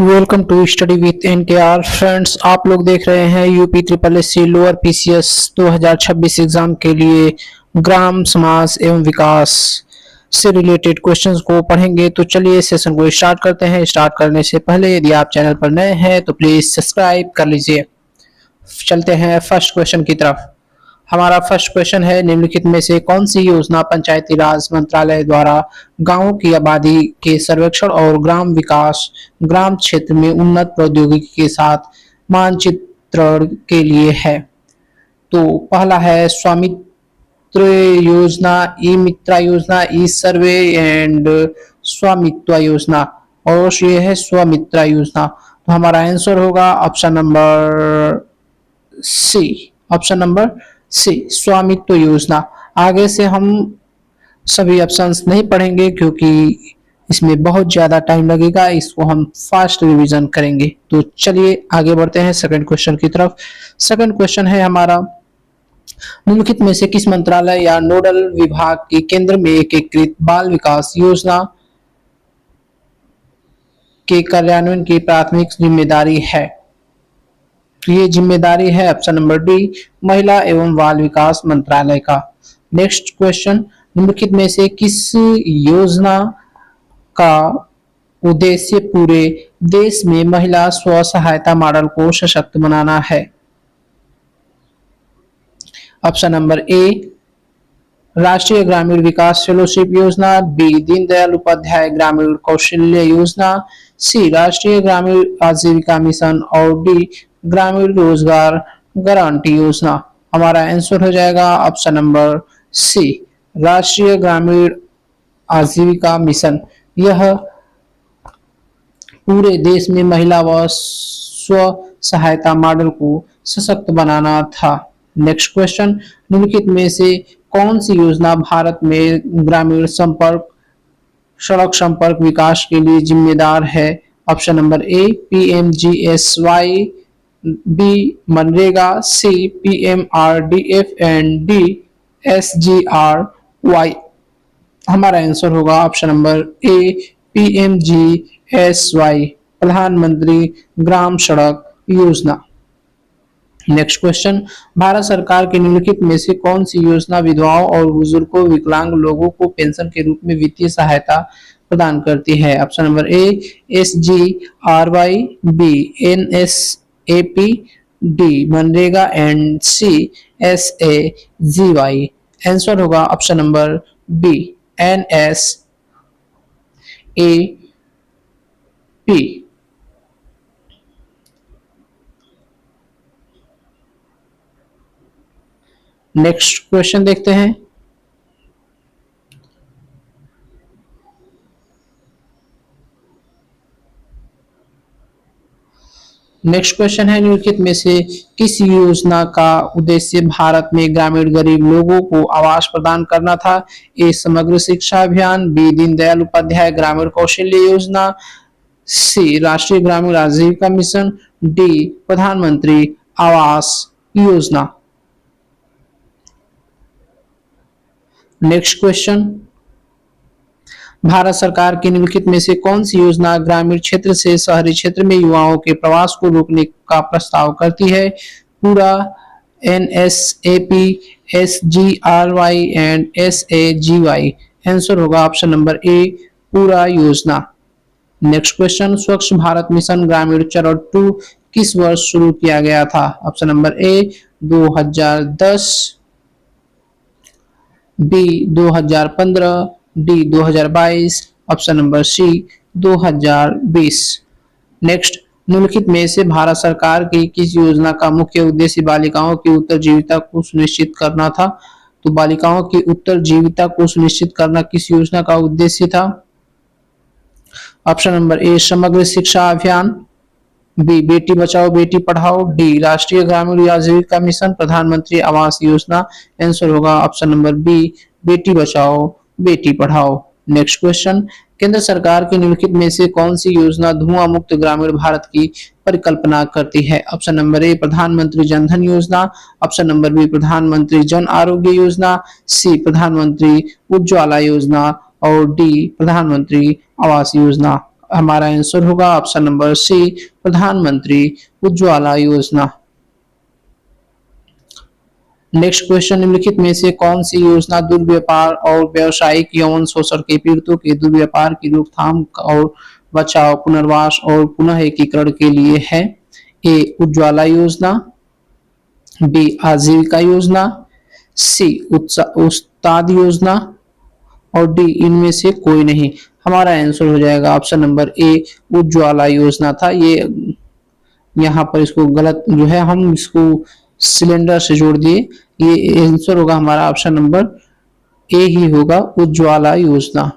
Welcome to study with NKR friends. आप लोग देख रहे हैं UP triple S C lower PCS 2026 exam के लिए ग्राम समाज एवं विकास से रिलेटेड क्वेश्चंस को पढ़ेंगे। तो चलिए सेशन को स्टार्ट करते हैं। स्टार्ट करने से पहले यदि आप चैनल पर नए हैं तो प्लीज सब्सक्राइब कर लीजिए। चलते हैं फर्स्ट क्वेश्चन की तरफ। हमारा फर्स्ट क्वेश्चन है, निम्नलिखित में से कौन सी योजना पंचायती राज मंत्रालय द्वारा गांवों की आबादी के सर्वेक्षण और ग्राम विकास, ग्राम क्षेत्र में उन्नत प्रौद्योगिकी के साथ मानचित्रण के लिए है? तो पहला है स्वामित्व योजना, ई मित्रा योजना, ई सर्वे एंड स्वामित्व योजना, और ये है स्वामित्रा योजना। तो हमारा आंसर होगा option number C. Option number C, Swamitva Yojana. आगे से हम सभी ऑप्शंस नहीं पढ़ेंगे क्योंकि इसमें बहुत ज्यादा टाइम लगेगा, इसको हम फास्ट रिवीजन करेंगे। तो चलिए आगे बढ़ते हैं सेकंड क्वेश्चन की तरफ। सेकंड क्वेश्चन है हमारा, निम्नलिखित में से किस मंत्रालय या नोडल विभाग के केंद्र में एकीकृत बाल विकास योजना के कार्यान्वयन की प्राथमिक जिम्मेदारी है? तो ये जिम्मेदारी है ऑप्शन नंबर डी, महिला एवं बाल विकास मंत्रालय का। नेक्स्ट क्वेश्चन, निम्नलिखित में से किस योजना का उद्देश्य पूरे देश में महिला स्व सहायता मॉडल को सशक्त बनाना है? ऑप्शन नंबर ए, राष्ट्रीय ग्रामीण विकास फेलोशिप योजना, बी दीनदयाल उपाध्याय ग्रामीण कौशल्य योजना, सी राष्ट्रीय ग्रामीण आजीविका मिशन, और डी ग्रामीण रोजगार गारंटी योजना। हमारा आंसर हो जाएगा ऑप्शन नंबर सी, राष्ट्रीय ग्रामीण आजीविका मिशन। यह पूरे देश में महिला व स्व सहायता मॉडल को सशक्त बनाना था। नेक्स्ट क्वेश्चन, निम्नलिखित में से कौन सी योजना भारत में ग्रामीण संपर्क, सड़क संपर्क विकास के लिए जिम्मेदार है? Option number A, PMGSY, B MNREGA, C PMRDF and D SGRY. हमारा आंसर होगा ऑप्शन नंबर ए, पीएमजीएसवाई, प्रधानमंत्री ग्राम सड़क योजना। नेक्स्ट क्वेश्चन, भारत सरकार की निम्नलिखित में से कौन सी योजना विधवाओं और बुजुर्गों, विकलांग लोगों को पेंशन के रूप में वित्तीय सहायता प्रदान करती है? Option number A, SGRY, B NSAP, D MNREGA and C SAGY. Answer होगा option number B, NSAP. Next question देखते हैं। नेक्स्ट क्वेश्चन है, निम्नलिखित में से किस योजना का उद्देश्य भारत में ग्रामीण गरीब लोगों को आवास प्रदान करना था? ए समग्र शिक्षा अभियान, बी दीनदयाल उपाध्याय ग्रामीण कौशल्य योजना, सी राष्ट्रीय ग्रामीण आजीविका मिशन, डी प्रधानमंत्री आवास योजना। नेक्स्ट क्वेश्चन, भारत सरकार की निम्नलिखित में से कौन सी योजना ग्रामीण क्षेत्र से शहरी क्षेत्र में युवाओं के प्रवास को रोकने का प्रस्ताव करती है? पूरा, एनएसएपी, एसजीआरवाई एंड एसएजीवाई। आंसर होगा ऑप्शन नंबर ए, पूरा योजना। नेक्स्ट क्वेश्चन, स्वच्छ भारत मिशन ग्रामीण चरण 2 किस वर्ष शुरू किया गया था? Option number A 2010, B 2015, D 2022, option number C 2020। Next, निम्नलिखित में से भारत सरकार की किस योजना का मुख्य उद्देश्य बालिकाओं की उत्तरजीविता को सुनिश्चित करना था? तो बालिकाओं की उत्तरजीविता को सुनिश्चित करना किस योजना का उद्देश्य था? ऑप्शन नंबर ए समग्र शिक्षा अभियान, बी बेटी बचाओ बेटी पढ़ाओ, डी राष्ट्रीय ग्रामीण आजीविका मिशन, प्रधानमंत्री आवास योजना। आंसर होगा option number B, Beti Bachao Beti Padhao. Next question, केंद्र सरकार की निम्नलिखित में से कौन सी योजना धुआं मुक्त ग्रामीण भारत की परिकल्पना करती है? ऑप्शन नंबर ए प्रधानमंत्री जन धन योजना, ऑप्शन नंबर बी प्रधानमंत्री जन आरोग्य योजना, सी प्रधानमंत्री उज्ज्वला योजना, और डी प्रधानमंत्री आवास योजना। हमारा आंसर होगा ऑप्शन नंबर सी, प्रधानमंत्री उज्ज्वला योजना। नेक्स्ट क्वेश्चन, निम्नलिखित में से कौन सी योजना दुर्व्यापार और व्यावसायिक यौन शोषण के पीड़ितों के दुर्व्यापार की रोकथाम और बचाव, पुनर्वास और पुनः एकीकरण के लिए है? ए उज्ज्वला योजना, बी आजीविका योजना, सी उस्ताद योजना और डी इनमें से कोई नहीं। हमारा आंसर हो जाएगा ऑप्शन नंबर ए, उज्ज्वला योजना था। ये यहाँ पर इसको गलत जो है हम इसको सिलेंडर से जोड़ दिए। ये आंसर होगा हमारा ऑप्शन नंबर ए ही होगा, उज्ज्वला योजना।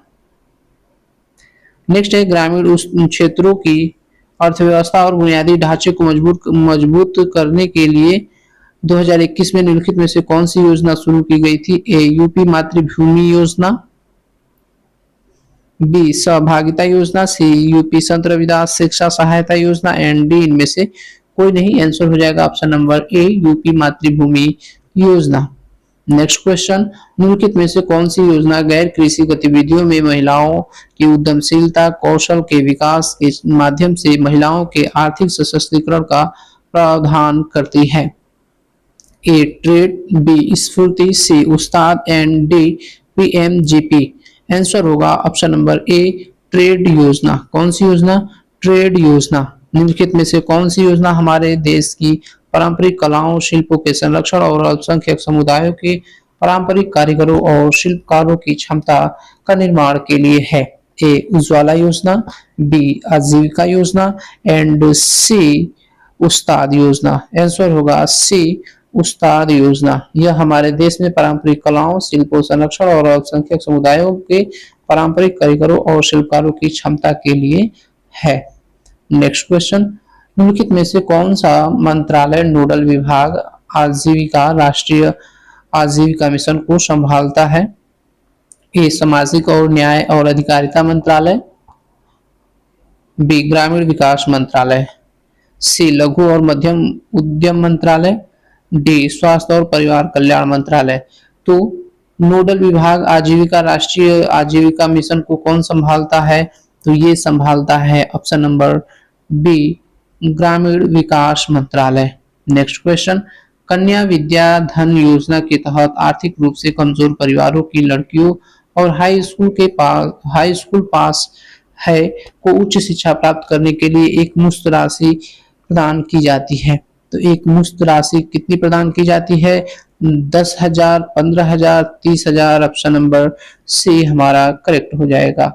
नेक्स्ट है, ग्रामीण क्षेत्रों की अर्थव्यवस्था और बुनियादी ढांचे को मजबूत करने के लिए 2021 में निम्नलिखित में से कौन सी योजना शुरू की गई थी? ए यूपी मातृभूमि योजना, बी सहभागिता योजना, सी यूपी संत रविदास शिक्षा सहायता योजना एंड डी इनमें से कोई नहीं। आंसर हो जाएगा ऑप्शन नंबर ए, यूपी मातृभूमि योजना। नेक्स्ट क्वेश्चन, निम्नलिखित में से कौन सी योजना गैर कृषि गतिविधियों में महिलाओं की उद्यमशीलता कौशल के विकास के माध्यम से महिलाओं के आर्थिक सशक्तिकरण का प्रावधान करती है? ए ट्रेड, बी स्फूर्ति, सी उस्ताद एंड डी पीएमजीपी। आंसर होगा ऑप्शन नंबर ए, ट्रेड योजना। कौन सी योजना? ट्रेड योजना। निम्नलिखित में से कौन सी योजना हमारे देश की पारंपरिक कलाओं शिल्पों के संरक्षण और अल्पसंख्यक समुदायों के पारंपरिक कारीगरों और शिल्पकारों की क्षमता का निर्माण के लिए है? ए उज्ज्वला योजना, बी आजीविका योजना एंड सी उस्ताद योजना। आंसर होगा सी उस्ताद योजना। यह हमारे देश में पारंपरिक कलाओं शिल्पों संरक्षण और अल्पसंख्यक समुदायों के पारंपरिक कारीगरों और शिल्पकारों की क्षमता के लिए है। नेक्स्ट क्वेश्चन, निम्नलिखित में से कौन सा मंत्रालय नोडल विभाग आजीविका राष्ट्रीय आजीविका मिशन को संभालता है? ए सामाजिक और न्याय और अधिकारिता मंत्रालय, बी ग्रामीण विकास मंत्रालय, सी लघु और मध्यम उद्यम मंत्रालय, डी स्वास्थ्य और परिवार कल्याण मंत्रालय। तो नोडल विभाग आजीविका राष्ट्रीय आजीविका मिशन को कौन संभालता है? तो ये संभालता है ऑप्शन नंबर बी, ग्रामीण विकास मंत्रालय। नेक्स्ट क्वेश्चन, कन्या विद्या धन योजना के तहत आर्थिक रूप से कमजोर परिवारों की लड़कियों और हाई स्कूल पास है को उच्च शिक्षा प्राप्त करने के लिए एक मुफ्त राशि प्रदान की जाती है। तो एक मुफ्त राशि कितनी प्रदान की जाती है? 10,000, 15,000, 30,000। ऑप्शन नंबर सी हमारा करेक्ट हो जाएगा।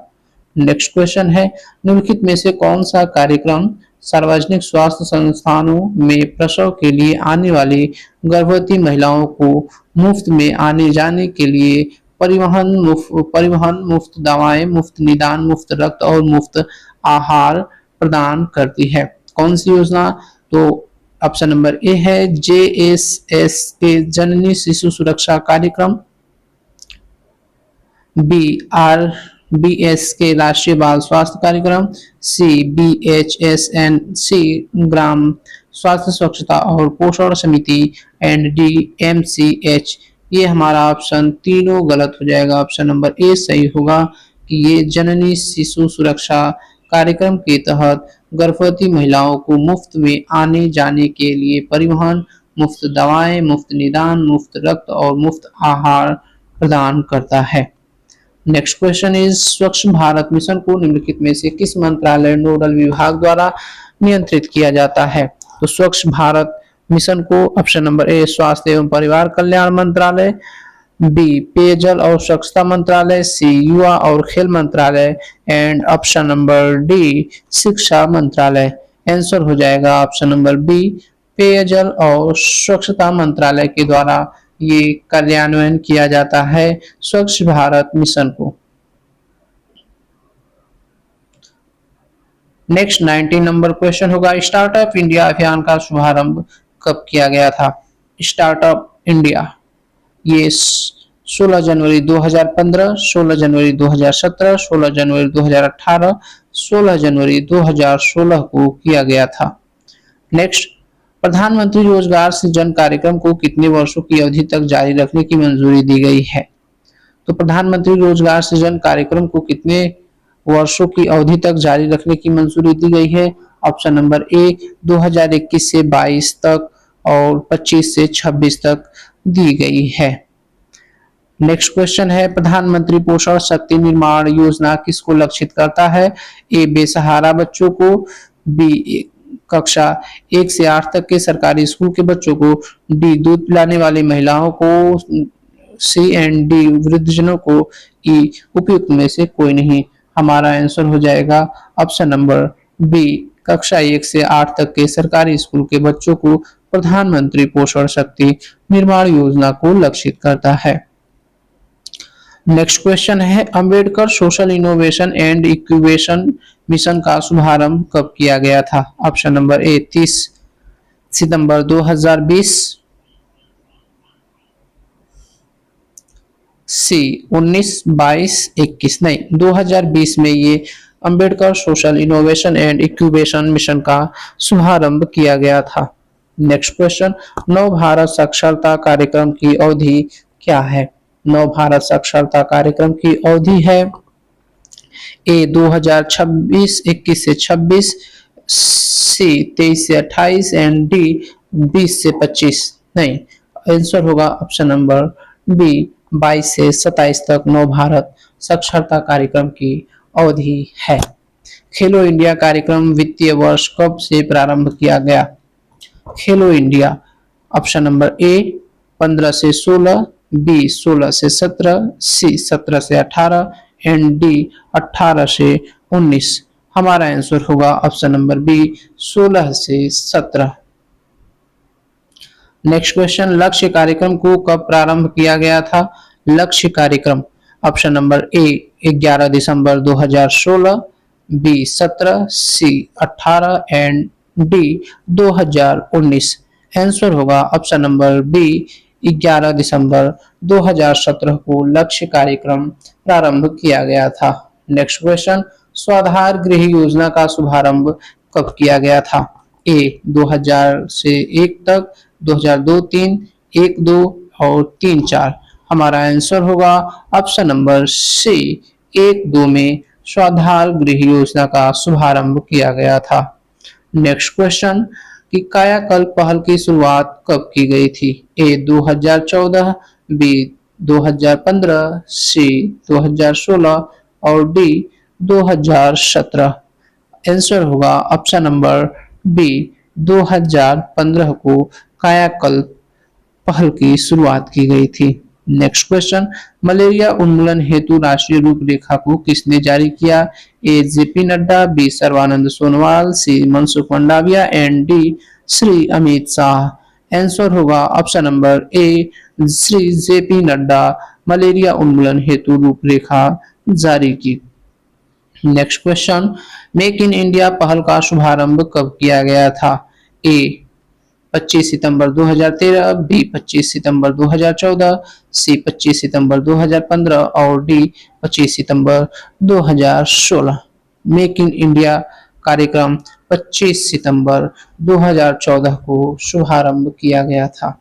नेक्स्ट क्वेश्चन है, निम्नलिखित में से कौन सा कार्यक्रम सार्वजनिक स्वास्थ्य संस्थानों में प्रसव के लिए आने वाली गर्भवती महिलाओं को मुफ्त में आने जाने के लिए परिवहन मुफ्त दवाएं, मुफ्त निदान, मुफ्त रक्त और मुफ्त आहार प्रदान करती है? कौन सी योजना? तो ऑप्शन नंबर ए है JSS के जननी शिशु सुरक्षा कार्यक्रम, BRBS के राष्ट्रीय बाल स्वास्थ्य कार्यक्रम, सी BHSNC ग्राम स्वास्थ्य स्वच्छता और पोषण समिति एंड DMCH। ये हमारा ऑप्शन तीनों गलत हो जाएगा। ऑप्शन नंबर ए सही होगा कि ये जननी शिशु सुरक्षा कार्यक्रम के तहत गर्भवती महिलाओं को मुफ्त में आने जाने के लिए परिवहन, मुफ्त दवाएं, मुफ्त निदान, मुफ्त रक्त और मुफ्त आहार प्रदान करता है। नेक्स्ट क्वेश्चन इज, स्वच्छ भारत मिशन को निम्नलिखित में से किस मंत्रालय नोडल विभाग द्वारा नियंत्रित किया जाता है? तो स्वच्छ भारत मिशन को ऑप्शन नंबर ए स्वास्थ्य एवं परिवार कल्याण मंत्रालय, बी पेयजल और स्वच्छता मंत्रालय, सी युवा और खेल मंत्रालय एंड ऑप्शन नंबर डी शिक्षा मंत्रालय। आंसर हो जाएगा ऑप्शन नंबर बी, पेयजल और स्वच्छता मंत्रालय के द्वारा ये कार्यान्वयन किया जाता है स्वच्छ भारत मिशन को। नेक्स्ट 19 नंबर क्वेश्चन होगा, स्टार्टअप इंडिया अभियान का शुभारंभ कब किया गया था? स्टार्टअप इंडिया ये 16 जनवरी 2015, 16 जनवरी 2017, 16 जनवरी 2018, 16 जनवरी 2016 को किया गया था। नेक्स्ट, प्रधानमंत्री रोजगार सृजन कार्यक्रम को कितने वर्षों की अवधि तक जारी रखने की मंजूरी दी गई है? तो प्रधानमंत्री रोजगार सृजन कार्यक्रम को कितने वर्षों की अवधि तक जारी रखने की मंजूरी दी गई है? ऑप्शन नंबर ए 2021 से 22 तक और 25 से 26 तक दी गई है। नेक्स्ट क्वेश्चन है, प्रधानमंत्री पोषण शक्ति निर्माण योजना किसको लक्षित करता है? ए बेसहारा बच्चों को, बी कक्षा 1 से 8 तक के सरकारी स्कूल के बच्चों को, डी दूध पिलाने वाली महिलाओं को, सी एंड डी वृद्धजनों को, ई उपयुक्त में से कोई नहीं। हमारा आंसर हो जाएगा ऑप्शन नंबर बी, कक्षा 1 से 8 तक के सरकारी स्कूल के बच्चों को प्रधानमंत्री पोषण शक्ति निर्माण योजना को लक्षित करता है। नेक्स्ट क्वेश्चन है, Ambedkar social innovation and incubation mission का शुभारंभ कब किया गया था? ऑप्शन नंबर ए 30 सितंबर 2020, सी 19, 22, 21। नहीं, 2020 में ये Ambedkar social innovation and incubation mission का शुभारंभ किया गया था। नेक्स्ट क्वेश्चन, नव भारत साक्षरता कार्यक्रम की अवधि क्या है? नव भारत साक्षरता कार्यक्रम की अवधि है ए 2021 से 26, सी 23 से 28 एंड डी 20 से 25। नहीं, आंसर होगा ऑप्शन नंबर बी 22 से 27 तक नव भारत साक्षरता कार्यक्रम की अवधि है। खेलो इंडिया कार्यक्रम वित्तीय वर्ष कब से प्रारंभ किया गया? खेलो इंडिया ऑप्शन नंबर ए 15 से 16, बी 16 से 17, सी 17 से 18 एंड डी 18 से 19। हमारा आंसर होगा ऑप्शन नंबर बी 16 से 17। नेक्स्ट क्वेश्चन, लक्ष्य कार्यक्रम को कब प्रारंभ किया गया था? लक्ष्य कार्यक्रम ऑप्शन नंबर ए 11 दिसंबर 2016, B 17, C 18 and D 2019। Answer होगा ऑप्शन नंबर बी 11 दिसंबर 2017 को लक्ष्य कार्यक्रम प्रारंभ किया गया था। नेक्स्ट क्वेश्चन, स्वाधार गृह योजना का शुभारंभ कब किया गया था? ए 2000 से 1 तक, 2002-3, 1-2 और 3-4। हमारा आंसर होगा ऑप्शन नंबर सी 1-2 में स्वाधार गृह योजना का शुभारंभ किया गया था। नेक्स्ट क्वेश्चन, कि कायाकल्प पहल की शुरुआत कब की गई थी? ए 2014, बी 2015, सी 2016 और डी 2017। आंसर होगा ऑप्शन नंबर बी 2015 को कायाकल्प पहल की शुरुआत की गई थी। नेक्स्ट क्वेश्चन, मलेरिया उन्मूलन हेतु राष्ट्रीय रूपरेखा को किसने जारी किया? A JP Nadda, B Sarbananda Sonowal, C Mansukh Mandaviya and D Shri Amit Shah. Answer होगा option number A Shri JP Nadda malaria उन्मूलन हेतु रूपरेखा जारी की। Next question, make in India पहल का शुभारंभ कब किया गया था? ए 25 सितंबर 2013, बी 25 सितंबर 2014, सी 25 सितंबर 2015 और D 25 September 2016। Make in India कार्यक्रम 25 सितंबर 2014 को शुभारंभ किया गया था।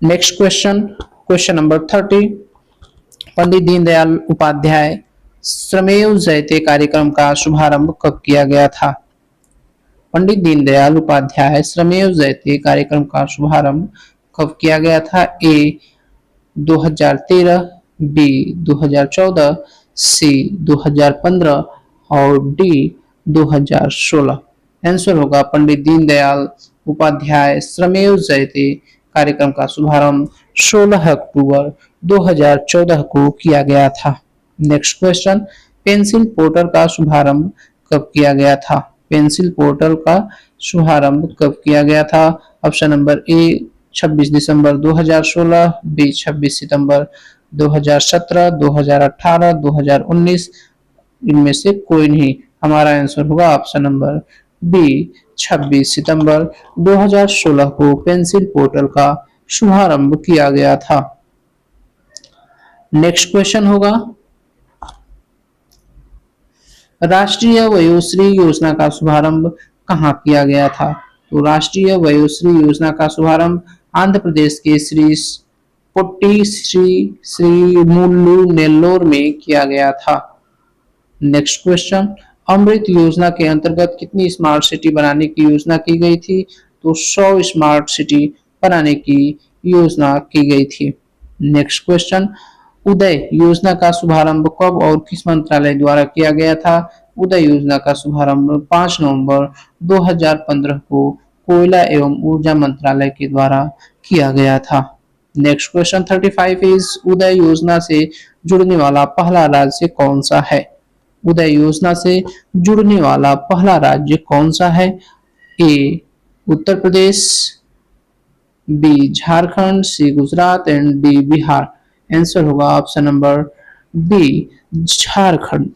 Next question, question number 30, Pandit Deendayal Upadhyay Shramev जयते कार्यक्रम का शुभारंभ कब किया गया था? पंडित दीनदयाल उपाध्याय श्रमेव जयते कार्यक्रम का शुभारंभ कब किया गया था? ए 2013, बी 2014, सी 2015 और डी 2016। आंसर होगा पंडित दीनदयाल उपाध्याय श्रमेव जयते कार्यक्रम का शुभारंभ 16 अक्टूबर 2014 को किया गया था। नेक्स्ट क्वेश्चन, पेंसिल पोर्टल का शुभारंभ कब किया गया था? पेंसिल पोर्टल का शुभारंभ कब किया गया था? ऑप्शन नंबर ए 26 दिसंबर 2016, बी 26 सितंबर 2017, 2018, 2019। इनमें से कोई नहीं। हमारा आंसर होगा ऑप्शन नंबर बी 26 सितंबर 2016 को पेंसिल पोर्टल का शुभारंभ किया गया था। नेक्स्ट क्वेश्चन होगा, राष्ट्रीय वयोश्री योजना का शुभारंभ कहाँ किया गया था? तो राष्ट्रीय वयोश्री योजना का शुभारंभ आंध्र प्रदेश के श्री श्री मुल्लू नेल्लोर में किया गया था। नेक्स्ट क्वेश्चन, अमृत योजना के अंतर्गत कितनी स्मार्ट सिटी बनाने की योजना की गई थी? तो 100 स्मार्ट सिटी बनाने की योजना की गई थी। नेक्स्ट क्वेश्चन, उदय योजना का शुभारंभ कब और किस मंत्रालय द्वारा किया गया था? उदय योजना का शुभारंभ 5 नवंबर 2015 को कोयला एवं ऊर्जा मंत्रालय के द्वारा किया गया था। नेक्स्ट क्वेश्चन 35 इज उदय योजना से जुड़ने वाला पहला राज्य कौन सा है? उदय योजना से जुड़ने वाला पहला राज्य कौन सा है? A Uttar Pradesh, B Jharkhand, C Gujarat and D Bihar. Answer होगा option number B Jharkhand.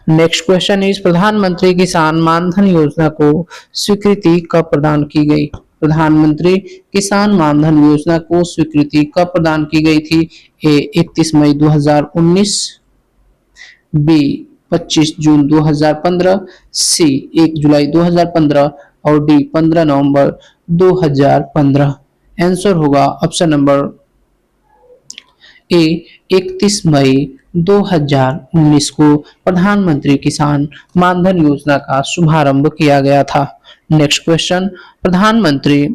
Next question is Pradhan Mantri Kisan मानधन योजना को स्वीकृति कब प्रदान की गई? प्रधानमंत्री किसान मानधन योजना को स्वीकृति कब प्रदान की गई थी? ए 31 मई 2019, बी 25 जून 2015, सी 1 जुलाई 2015 और डी 15 नवंबर 2015। आंसर होगा ऑप्शन नंबर ए 31 मई 2019 को प्रधानमंत्री किसान मानधन योजना का शुभारंभ किया गया था। नेक्स्ट क्वेश्चन, प्रधानमंत्री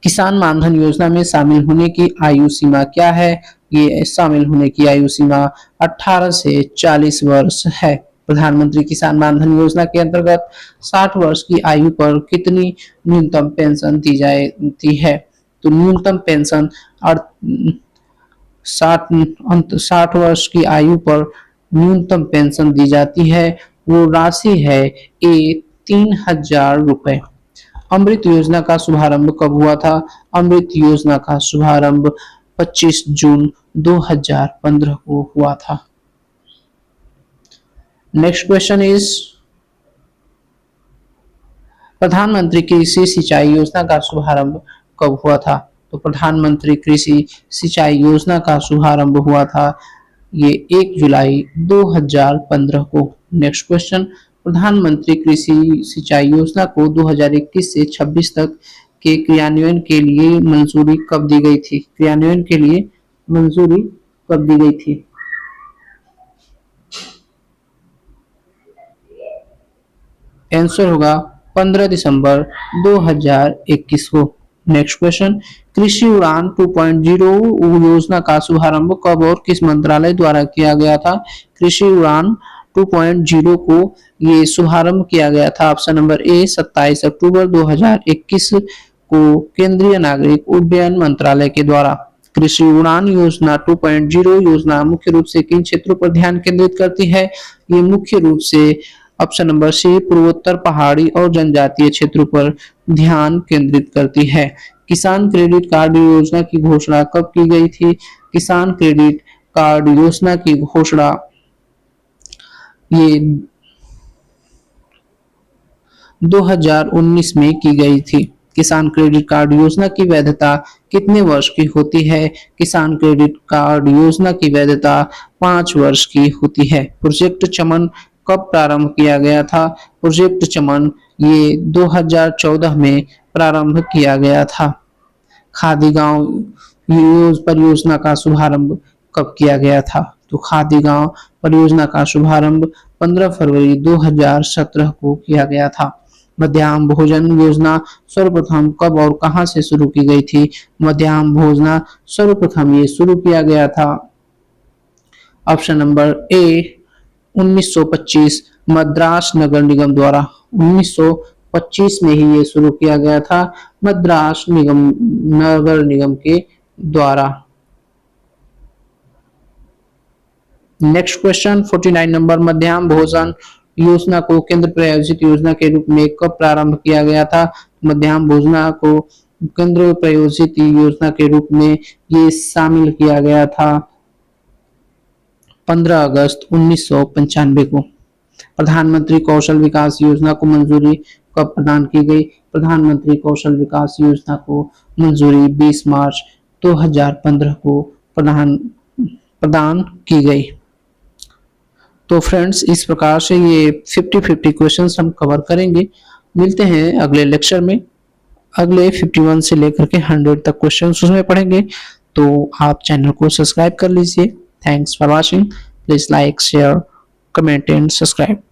किसान मानधन योजना में शामिल होने की आयु सीमा क्या है? ये शामिल होने की आयु सीमा 18 से 40 वर्ष है। प्रधानमंत्री किसान मानधन योजना के अंतर्गत 60 वर्ष की आयु पर कितनी न्यूनतम पेंशन दी जाती है? तो न्यूनतम पेंशन 60 वर्ष की आयु पर न्यूनतम पेंशन दी जाती है, वो राशि है ए 3000 रुपए। अमृत योजना का शुभारंभ कब हुआ था? अमृत योजना का शुभारंभ 25 जून 2015 को हुआ था। नेक्स्ट क्वेश्चन इज प्रधानमंत्री कृषि सिंचाई योजना का शुभारंभ कब हुआ था? तो प्रधानमंत्री कृषि सिंचाई योजना का शुभारंभ हुआ था ये 1 जुलाई 2015 को। नेक्स्ट क्वेश्चन, प्रधानमंत्री कृषि सिंचाई योजना को 2021 से 26 तक के क्रियान्वयन के लिए मंजूरी कब दी गई थी? क्रियान्वयन के लिए मंजूरी कब दी गई थी? आंसर होगा 15 दिसंबर 2021 को। नेक्स्ट क्वेश्चन, कृषि उड़ान 2.0 योजना का शुभारंभ कब और किस मंत्रालय द्वारा किया गया था? कृषि उड़ान 2.0 को ये शुभारंभ किया गया था ऑप्शन नंबर ए 27 अक्टूबर 2021 को केंद्रीय नागरिक उड्डयन मंत्रालय के द्वारा। कृषि उड़ान योजना 2.0 योजना मुख्य रूप से किन क्षेत्रों पर ध्यान केंद्रित करती है? ये मुख्य रूप से ऑप्शन नंबर सी पूर्वोत्तर, पहाड़ी और जनजातीय क्षेत्रों पर ध्यान केंद्रित करती है। किसान क्रेडिट कार्ड योजना की घोषणा कब की गई थी? किसान क्रेडिट कार्ड योजना की घोषणा ये 2019 में की गई थी। किसान क्रेडिट कार्ड योजना की वैधता कितने वर्ष की होती है? किसान क्रेडिट कार्ड योजना की वैधता 5 वर्ष की होती है। प्रोजेक्ट चमन कब प्रारंभ किया गया था? प्रोजेक्ट चमन ये 2014 में प्रारंभ किया गया था। खादी गांव परियोजना का शुभारंभ कब किया गया था? तो खादी गांव परियोजना का शुभारंभ 15 फरवरी 2017 को किया गया था। मध्याह्न भोजन योजना सर्वप्रथम कब और कहां से शुरू की गई थी? मध्याह्न भोजना सर्वप्रथम ये शुरू किया गया था ऑप्शन नंबर ए 1925 मद्रास नगर निगम द्वारा। 1925 में ही ये शुरू किया गया था मद्रास नगर निगम के द्वारा। नेक्स्ट क्वेश्चन 49 नंबर, मध्याह्न भोजन योजना को केंद्र प्रायोजित योजना के रूप में कब प्रारंभ किया गया था? मध्याह्न भोजना को केंद्र प्रायोजित योजना के रूप में ये शामिल किया गया था 15 अगस्त 1995 को। प्रधानमंत्री कौशल विकास योजना को मंजूरी कब प्रदान की गई? प्रधानमंत्री कौशल विकास योजना को मंजूरी 20 मार्च 2015 को प्रदान की गई। तो फ्रेंड्स, इस प्रकार से ये 50-50 क्वेश्चंस हम कवर करेंगे। मिलते हैं अगले लेक्चर में। अगले 51 से लेकर के 100 तक क्वेश्चन उसमें पढ़ेंगे, तो आप चैनल को सब्सक्राइब कर लीजिए। Thanks for watching. Please like, share, comment and subscribe.